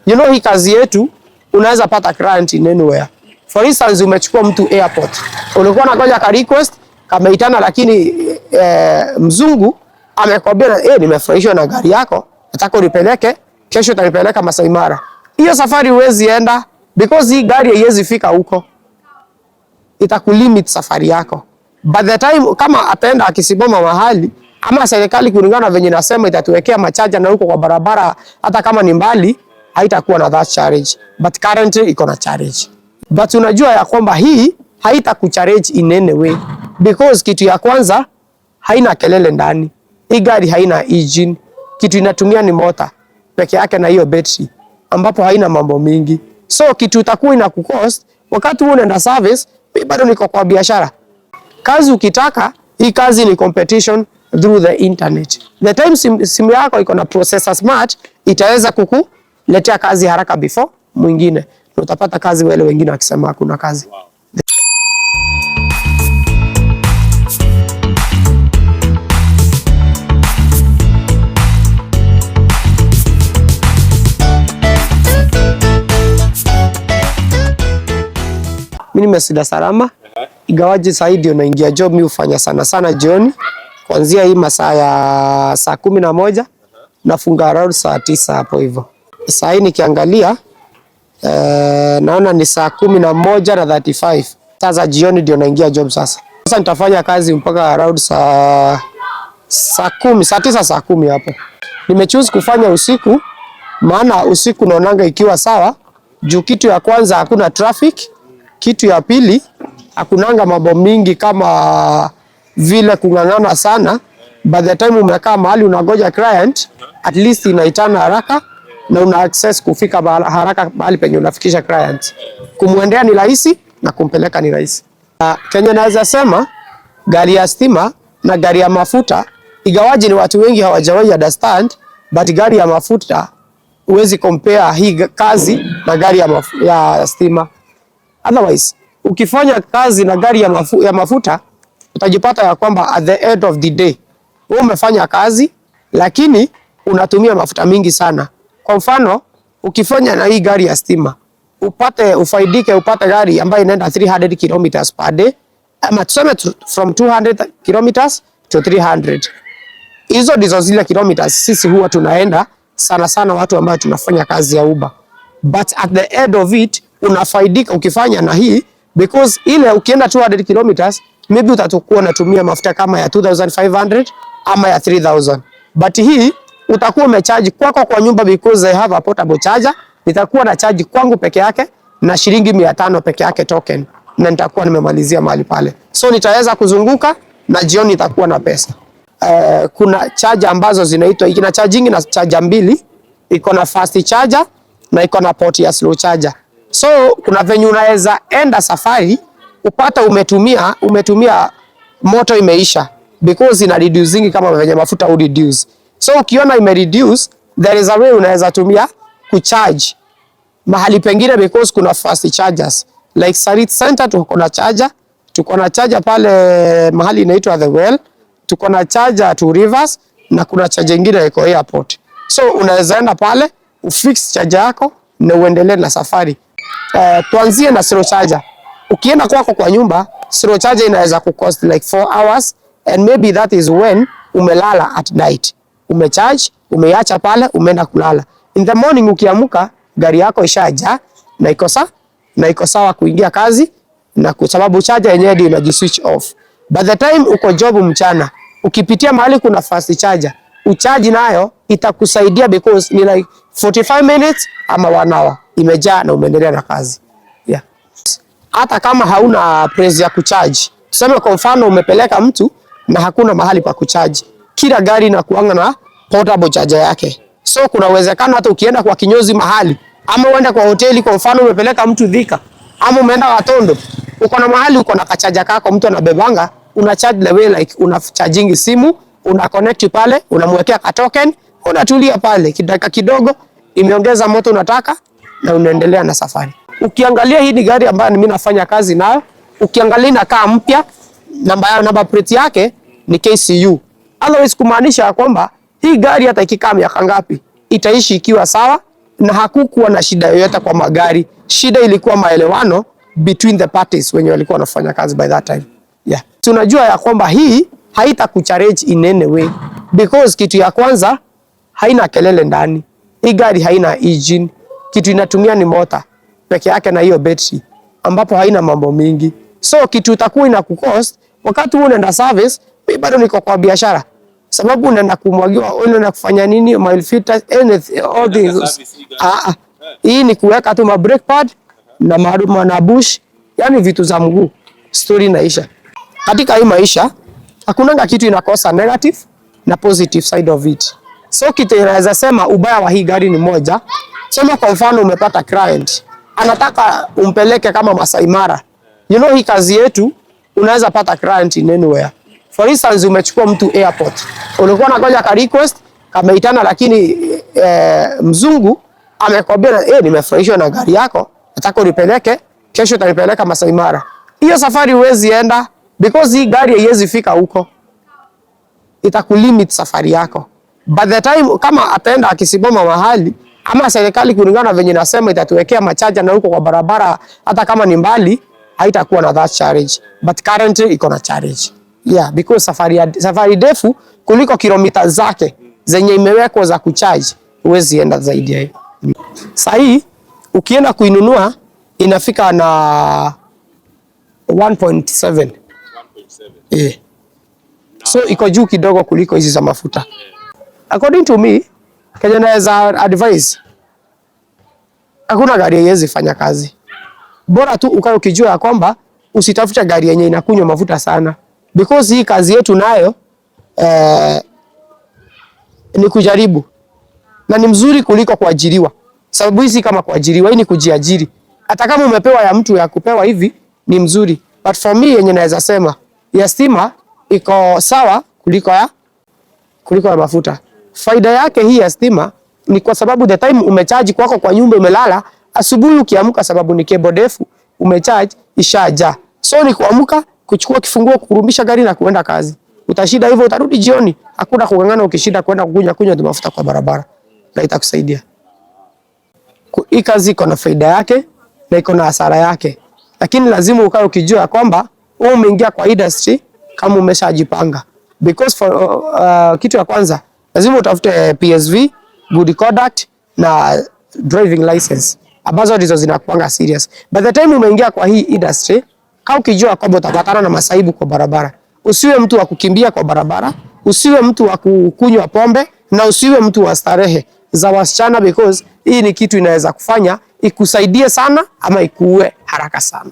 You know, hii kazi yetu unaweza pata client in anywhere. For instance, umechukua mtu airport. Ulikuwa unangoja ka request kameitana, lakini mzungu amekwambia nimefurahishwa na gari yako, nataka unipeleke kesho, utanipeleka Masai Mara. Hiyo safari huwezi enda because hii gari haiwezi fika huko. Itakulimit safari yako. By the time kama ataenda akisimama mahali ama serikali kulingana venye nasema itatuwekea machaja na huko kwa barabara, hata kama ni mbali haitakuwa na that charge, but currently iko na charge. But unajua ya kwamba hii haitakucharge in any way because kitu ya kwanza haina kelele ndani. Hii gari haina engine, kitu inatumia ni motor peke yake na hiyo battery ambapo haina mambo mingi. So kitu itakuwa ina kucost wakati unaenda service, bado niko kwa biashara. Kazi ukitaka, hii kazi ni competition through the internet. The time simu yako iko na processor smart, itaweza kukuletea kazi haraka before mwingine. Utapata kazi wale wengine wakisema hakuna kazi. Wow. Mimi nimesida salama. Igawaje saidi unaingia job, mimi hufanya sana jioni. Kuanzia hii masaa ya saa 11 nafunga around saa 9 hapo hivyo. Saa hii nikiangalia naona ni saa 11:35. Sasa jioni ndio naingia job sasa. Sasa nitafanya kazi mpaka around saa 10, saa 9 saa 10 hapo. Nimechoose kufanya usiku maana usiku naonanga ikiwa sawa. Juu kitu ya kwanza hakuna traffic, kitu ya pili hakunanga mambo mingi kama vile kungangana sana. By the time umekaa mahali unagoja client, at least inaitana haraka na una access kufika haraka mahali penye unafikisha client. Kumwendea ni rahisi na kumpeleka ni rahisi. Kenya naweza sema gari ya stima na gari ya mafuta, igawaji ni watu wengi hawajawahi understand, but gari ya mafuta huwezi compare hii kazi na gari ya stima. Otherwise, ukifanya kazi na gari ya mafuta, utajipata ya kwamba at the end of the day, wewe umefanya kazi, lakini unatumia mafuta mingi sana. Kwa mfano, ukifanya na hii gari ya stima, upate gari ambayo inaenda 300 kilometers per day, ama tuseme from 200 kilometers to 300. Hizo ndizo zile kilometers sisi huwa tunaenda sana watu ambao tunafanya kazi ya Uber. But at the end of it, unafaidika ukifanya na hii because ile ukienda 200 kilometers maybe utakuwa unatumia mafuta kama ya 2500 ama ya 3000, but hii utakuwa umecharge kwako kwa nyumba because I have a portable charger. Nitakuwa na charge kwangu peke yake na shilingi 500 peke yake token, na nitakuwa nimemalizia mahali pale. So nitaweza kuzunguka na jioni nitakuwa na pesa. Kuna charger ambazo zinaitwa, ina charging na charger mbili, iko na fast charger na iko na port ya slow charger. So kuna venye unaweza enda safari upata umetumia moto imeisha because ina reducing kama venye mafuta u reduce. So ukiona ime reduce, there is a way unaweza tumia kucharge mahali pengine because kuna fast chargers. Like Sarit Center tuko na charger pale mahali inaitwa The Well, tuko na charger to Rivers na kuna charger nyingine iko airport. So unaweza enda pale ufix charger yako na uendelee na safari. Tuanzie na slow charger. Ukienda kwako kwa nyumba, slow charger inaweza kucost like 4 hours, and maybe that is when umelala at night. Umecharge, umeacha pale, umeenda kulala. In the morning ukiamuka, gari yako ishaja na iko sawa kuingia kazi, na kwa sababu charger yenyewe ndio inajiswitch off. By the time uko job mchana, ukipitia mahali kuna fast charger, uchaji nayo itakusaidia because ni like 45 minutes ama 1 hour imejaa na umeendelea na kazi. Yeah. Hata kama hauna place ya kucharge, tuseme kwa mfano umepeleka mtu na hakuna mahali pa kucharge, kila gari inakuanga na portable charger yake. So kuna uwezekano hata ukienda kwa kinyozi mahali ama uende kwa hoteli, kwa mfano umepeleka mtu Thika ama umeenda Watondo, uko na mahali uko na kachaja kako mtu anabebanga, una charge the way like una charging simu, una connect pale, unamwekea ka token, unatulia pale kidaka kidogo, imeongeza moto unataka na unaendelea na safari. Ukiangalia hii ni gari ambayo mimi nafanya kazi nayo, ukiangalia inakaa mpya, namba plate yake ni KCU. Otherwise kumaanisha kwamba hii gari hata ikikaa miaka ngapi itaishi ikiwa sawa na hakukuwa na shida yoyote kwa magari. Shida ilikuwa maelewano between the parties wenye walikuwa wanafanya kazi by that time. Yeah. Tunajua ya kwamba hii haita kuchallenge in any way because kitu ya kwanza haina kelele ndani. Hii gari haina engine. Kitu inatumia ni motor peke yake na hiyo battery ambapo haina mambo mingi. So kitu itakuwa ina kucost wakati unaenda service, mimi bado niko kwa biashara. Sababu unaenda kumwagiwa, unaenda kufanya nini, oil filters, anything, all things. Hii ni kuweka tu ma brake pad na maruma na bush, yani vitu za mguu. Story inaisha. Katika hii maisha hakunanga kitu inakosa negative na positive side of it. So kitu inaweza sema ubaya wa hii gari ni moja. Sema kwa mfano umepata client anataka umpeleke kama Masai Mara. You know hii kazi yetu unaweza pata client in anywhere. For instance umechukua mtu airport. Ulikuwa unangoja ka request kameitana, lakini mzungu amekwambia nimefurahishwa na gari yako, nataka unipeleke kesho, utanipeleka Masai Mara. Hiyo safari huwezi enda because hii gari haiwezi fika huko. Itakulimit safari yako. By the time kama ataenda akisimama mahali ama serikali kulingana na venye nasema itatuwekea machaja na huko kwa barabara, hata kama ni mbali haitakuwa na that charge, but currently iko na charge. Yeah, because safari ndefu kuliko kilomita zake zenye imewekwa za kucharge huwezi enda zaidi ya hiyo. Sasa hii ukienda kuinunua inafika na 1.7. Yeah. So iko juu kidogo kuliko hizi za mafuta. According to me, Kenya naweza advise hakuna gari haiwezi fanya kazi. Bora tu ukae ukijua ya kwamba usitafuta gari yenye inakunywa mafuta sana. Because hii kazi yetu nayo ni kujaribu. Na ni mzuri kuliko kuajiriwa. Sababu hizi kama kuajiriwa, hii ni kujiajiri. Hata kama umepewa ya mtu ya kupewa hivi ni mzuri. But for me yenye naweza sema ya stima iko sawa kuliko ya mafuta. Faida yake hii ya stima ni kwa sababu the time umecharge kwako kwa nyumba umelala, asubuhi ukiamka sababu ni cable ndefu umecharge ishaja. So ni kuamka kuchukua kifunguo kurudisha gari na kuenda kazi. Utashida hivyo utarudi jioni, hakuna kungangana ukishida kwenda kunywa mafuta kwa barabara. Na itakusaidia. Hii kazi iko na faida yake na iko na hasara yake. Lakini lazima ukae ukijua kwamba wewe umeingia kwa industry kama umeshajipanga. Because for kitu ya kwanza lazima utafute PSV, good conduct na driving license. Ambazo ndizo zinakuanga serious. By the time umeingia kwa hii industry, kama ukijua kwamba utapatana na masaibu kwa barabara, usiwe mtu wa kukimbia kwa barabara, usiwe mtu wa kukunywa pombe na usiwe mtu wa starehe za wasichana, because hii ni kitu inaweza kufanya ikusaidie sana ama ikuue haraka sana.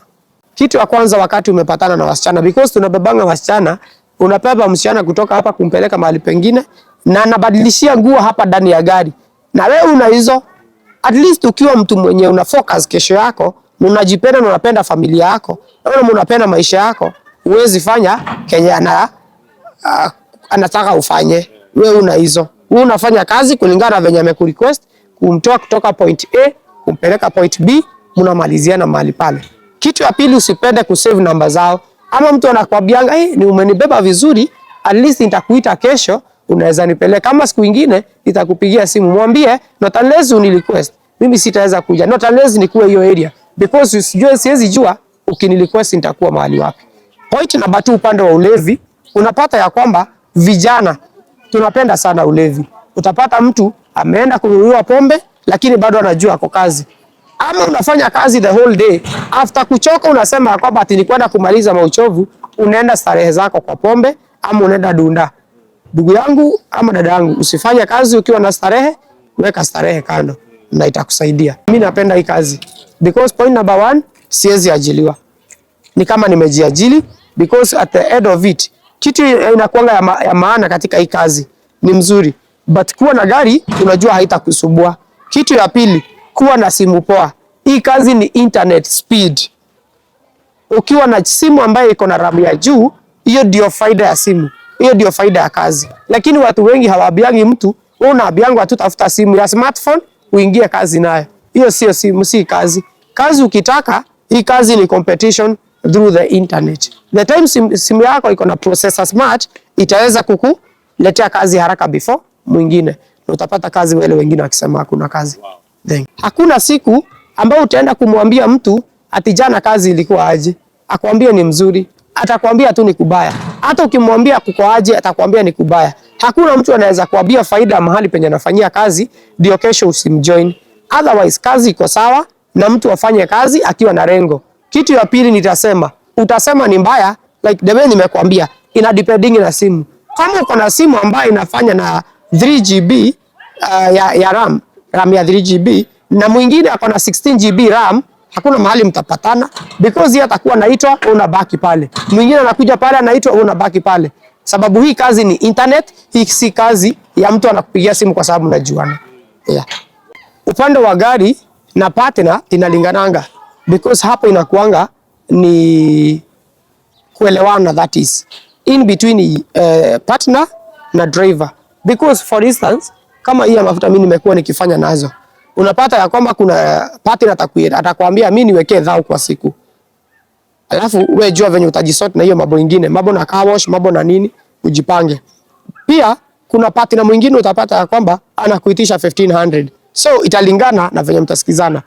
Kitu ya kwanza wakati umepatana na wasichana, because tunabebanga wasichana, unabeba msichana kutoka hapa kumpeleka mahali pengine na anabadilishia nguo hapa ndani ya gari. Na wewe una hizo, at least ukiwa mtu mwenye una focus kesho yako, unajipenda na unapenda familia yako, na unapenda maisha yako, huwezi fanya Kenya anataka ufanye. Wewe una hizo. Wewe unafanya kazi kulingana na venye amekurequest, kumtoa kutoka point A kumpeleka point B, mnamaliziana mahali pale. Kitu ya pili, usipende kusave namba zao. Ama mtu anakuambianga ni umenibeba vizuri, at least nitakuita kesho, unaweza nipeleka. Kama siku nyingine nitakupigia simu, mwambie not unless unirequest, mimi sitaweza kuja. Not unless nikuwe hiyo area, because siwezi jua ukinirequest nitakuwa mahali wapi. Point number 2, upande wa ulevi, unapata ya kwamba vijana tunapenda sana ulevi. Utapata mtu ameenda kununua pombe lakini bado anajua ako kazi. Ama unafanya kazi the whole day, after kuchoka unasema kwamba ati nikwenda kumaliza mauchovu, unaenda starehe zako kwa pombe ama unaenda dunda. Ndugu yangu ama dada yangu, usifanye kazi ukiwa na starehe, weka starehe kando na itakusaidia. Mimi napenda hii kazi because point number 1, siwezi ajiliwa. Ni kama nimejiajili, because at the end of it kitu inakuanga ya maana katika hii kazi ni mzuri, but kuwa na gari unajua haitakusumbua. Kitu ya pili, kuwa na simu poa. Hii kazi ni internet speed. Ukiwa na simu ambayo iko na RAM ya juu, hiyo ndio faida ya simu. Hiyo ndio faida ya kazi. Lakini watu wengi hawaambiangi mtu, wewe unaambianga tu tafuta simu ya smartphone uingie kazi nayo. Hiyo sio simu, si kazi. Kazi ukitaka, hii kazi ni competition through the internet. The time simu yako iko na processor smart, itaweza kukuletea kazi haraka before mwingine. Na utapata kazi wale wengine wakisema hakuna kazi. Wow. Hakuna siku ambao utaenda kumwambia mtu ati jana kazi ilikuwa aje, akwambie ni mzuri, atakwambia tu ni kubaya. Hata ukimwambia kuko aje, atakwambia ni kubaya. Hakuna mtu anaweza kuambia faida mahali penye anafanyia kazi ndio kesho usimjoin. Otherwise kazi iko sawa na mtu afanye kazi akiwa na lengo. Kitu ya pili nitasema, utasema ni mbaya like the way nimekwambia, ina depending na simu. Kama uko na simu ambayo inafanya na 3GB ya RAM ya 3GB na mwingine ako na 16GB RAM, hakuna mahali mtapatana because yeye atakuwa anaitwa unabaki pale. Mwingine anakuja pale anaitwa unabaki pale. Sababu hii kazi ni internet, hii si kazi ya mtu anakupigia simu kwa sababu mnajuana. Yeah. Upande wa gari na partner inalingananga because hapo inakuanga ni kuelewana, that is in between partner na driver. Because for instance, kama hii ya mafuta mimi nimekuwa nikifanya nazo, unapata ya kwamba kuna partner atakwambia mimi niwekee dhao kwa siku. Alafu wewe jua venye utajisort na hiyo mambo mengine, mambo na car wash, mambo na nini, ujipange. Pia kuna partner mwingine utapata ya kwamba anakuitisha 1500. So italingana na venye mtasikizana.